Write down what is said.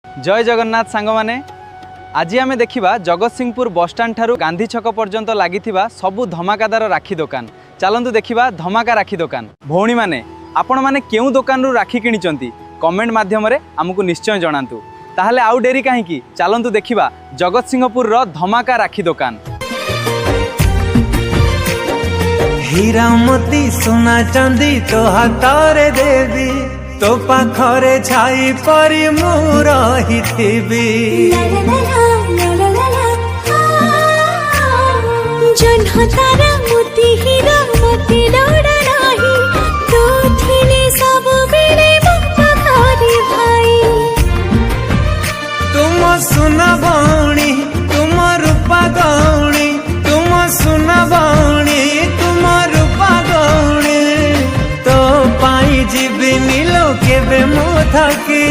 जय जगन्नाथ सांग माने आज आम देखा जगतसिंहपुर बसस्टाण्ड ठारू गांधी छक पर्यंत लगी सबू धमाकादार राखी दुकान। चलतु देखा धमाका राखी दुकान। भौणी माने आपण माने केउ दुकान रू राखी किनिचंती कमेंट माध्यम रे हमकु निश्चय जणातु। ताहले आउ डेरी कहीं चलतु देखा जगतसिंहपुर रो धमाका राखी दुकान। हीरा मोती सोना चांदी तो हाथरे देवी तो पाखरे छाई परी मु रहिथिबी जन्ह तारा मोती हीरा मोती लोड़ा नाही तो थिले सब बेले मुक्ता करे भाई। तुम सुना भौणी तुम रूपा गौणी तुम सुना भौणी तुम रूपा गौणी तो पाई जीवी नीलो केबे मु थकी